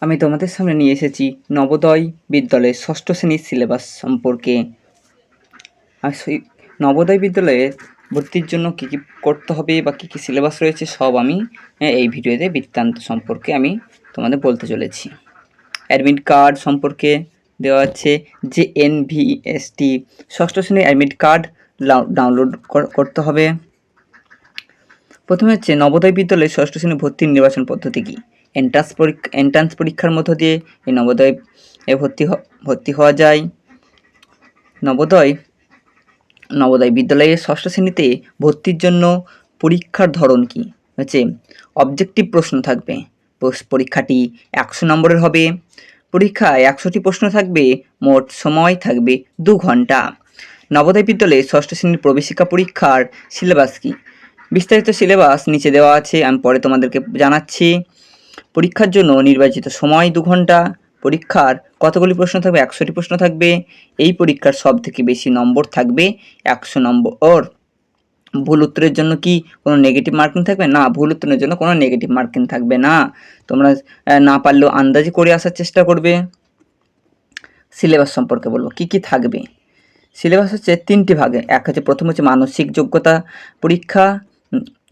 আমি তোমাদের সামনে নিয়ে এসেছি নবোদয় বিদ্যালয়ের ষষ্ঠ শ্রেণীর সিলেবাস সম্পর্কে। আর সেই নবোদয় বিদ্যালয়ে ভর্তির জন্য কী কী করতে হবে বা কী কী সিলেবাস রয়েছে সব আমি এই ভিডিওতে বৃত্তান্ত সম্পর্কে আমি তোমাদের বলতে চলেছি। অ্যাডমিট কার্ড সম্পর্কে দেওয়া আছে যে NVST ষষ্ঠ শ্রেণীর অ্যাডমিট কার্ড ডাউনলোড করতে হবে। প্রথমে হচ্ছে নবোদয় বিদ্যালয়ে ষষ্ঠ শ্রেণী ভর্তির নির্বাচন পদ্ধতি কী। এন্ট্রান্স পরীক্ষার মধ্য দিয়ে এই নবোদয়ে ভর্তি হওয়া যায়। নবোদয় বিদ্যালয়ে ষষ্ঠ শ্রেণীতে ভর্তির জন্য পরীক্ষার ধরন কী হচ্ছে অবজেক্টিভ প্রশ্ন থাকবে। পরীক্ষাটি 100 নম্বরের হবে। পরীক্ষায় 100টি প্রশ্ন থাকবে। মোট সময় থাকবে 2 ঘন্টা। নবোদয় বিদ্যালয়ে ষষ্ঠ শ্রেণীর প্রবেশিকা পরীক্ষার সিলেবাস কী। বিস্তারিত সিলেবাস নিচে দেওয়া আছে, আমি পরে তোমাদেরকে জানাচ্ছি। পরীক্ষার জন্য নির্বাচিত সময় 2 ঘন্টা। পরীক্ষার কতগুলি প্রশ্ন থাকবে, 100টি প্রশ্ন থাকবে। এই পরীক্ষার সব থেকে বেশি নম্বর থাকবে 100 নম্বর। ভুল উত্তরের জন্য কি কোনো নেগেটিভ মার্কিং থাকবে না, ভুল উত্তরের জন্য কোনো নেগেটিভ মার্কিং থাকবে না। তোমরা না পারলেও আন্দাজি করে আসার চেষ্টা করবে। সিলেবাস সম্পর্কে বলবো কী কী থাকবে। সিলেবাস হচ্ছে 3টি ভাগে। এক হচ্ছে প্রথম হচ্ছে মানসিক যোগ্যতা পরীক্ষা,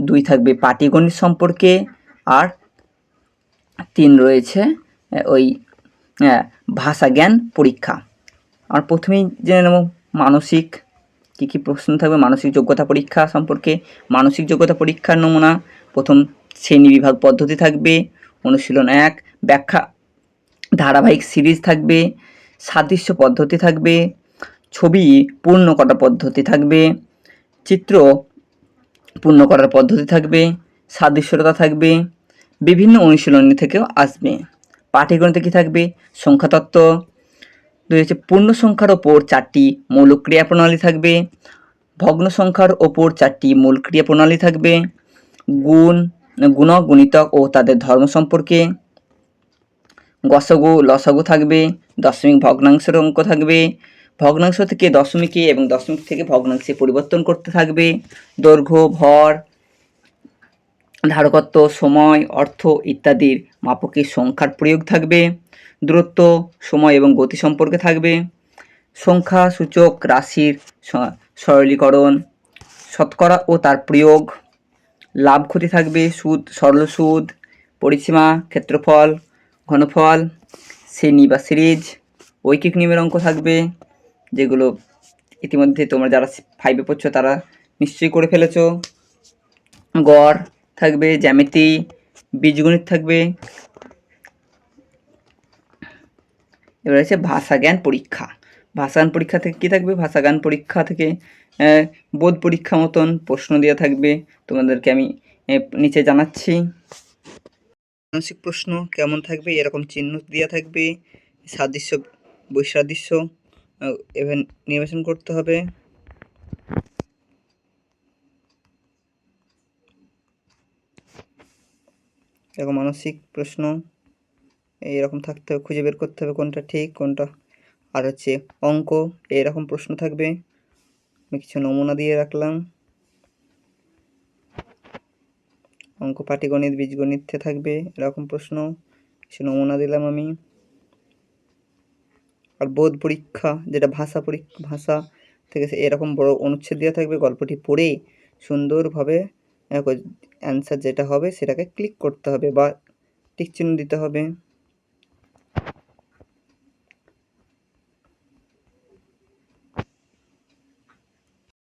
2 থাকবে পাটিগণিত সম্পর্কে, আর 3 রয়েছে ওই ভাষা জ্ঞান পরীক্ষা। আর প্রথমেই জেনে নেব মানসিক কী কী প্রশ্ন থাকবে। মানসিক যোগ্যতা পরীক্ষা সম্পর্কে মানসিক যোগ্যতা পরীক্ষার নমুনা প্রথম শ্রেণী বিভাগ পদ্ধতি থাকবে। অনুশীলন 1 ব্যাখ্যা ধারাবাহিক সিরিজ থাকবে। সাদৃশ্য পদ্ধতি থাকবে। ছবি পূর্ণ করা পদ্ধতি থাকবে। চিত্র পূর্ণ করার পদ্ধতি থাকবে। সাদৃশ্যতা থাকবে। বিভিন্ন অনুশীলনী থেকেও আসবে। পাটিগণিতে কী থাকবে, সংখ্যাতত্ত্ব। 2 হচ্ছে পূর্ণ সংখ্যার ওপর 4টি মৌল ক্রিয়া প্রণালী থাকবে। ভগ্ন সংখ্যার ওপর 4টি মূল ক্রিয়া প্রণালী থাকবে। গুণক গুণিতক ও তাদের ধর্ম সম্পর্কে। গসাগু লসাগু থাকবে। দশমিক ভগ্নাংশের অঙ্ক থাকবে। ভগ্নাংশ থেকে দশমিকে এবং দশমিক থেকে ভগ্নাংশে পরিবর্তন করতে থাকবে। দৈর্ঘ্য, ভর, ধারকত্ব, সময়, অর্থ ইত্যাদির মাপকের সংখ্যার প্রয়োগ থাকবে। দূরত্ব, সময় এবং গতি সম্পর্কে থাকবে। সংখ্যা সূচক রাশির সরলীকরণ, শতকরা ও তার প্রয়োগ, লাভ ক্ষতি থাকবে। সুদ, সরল সুদ, পরিসীমা, ক্ষেত্রফল, ঘনফল, শ্রেণী বা সিরিজ, ঐকিক নিয়মের অঙ্ক থাকবে, যেগুলো ইতিমধ্যে তোমরা যারা 5-এ পড়ছো তারা নিশ্চয়ই করে ফেলেছো। গড় থাকবে, জ্যামিতি, বীজগণিত থাকবে। এবার আছে ভাষা জ্ঞান পরীক্ষা। ভাষা জ্ঞান পরীক্ষা থেকে কী থাকবে, ভাষা জ্ঞান পরীক্ষা থেকে বোধ পরীক্ষা মতন প্রশ্ন দেওয়া থাকবে। তোমাদেরকে আমি নিচে জানাচ্ছি। মানসিক প্রশ্ন কেমন থাকবে, এরকম চিহ্ন দেওয়া থাকবে। সাদৃশ্য বৈসাদৃশ্য এবার নির্বাচন করতে হবে। এরকম মানসিক প্রশ্ন এইরকম থাকতে হবে, খুঁজে বের করতে হবে কোনটা ঠিক কোনটা। আর হচ্ছে অঙ্ক এরকম প্রশ্ন থাকবে, আমি কিছু নমুনা দিয়ে রাখলাম। অঙ্ক পাটিগণিত বীজগণিতে থাকবে এরকম প্রশ্ন, কিছু নমুনা দিলাম আমি। আর বোধ পরীক্ষা যেটা ভাষা থেকে এরকম বড় অনুচ্ছেদ দেওয়া থাকবে, গল্পটি পড়ে সুন্দরভাবে অ্যান্সার যেটা হবে সেটাকে ক্লিক করতে হবে বা টিক চিহ্ন দিতে হবে।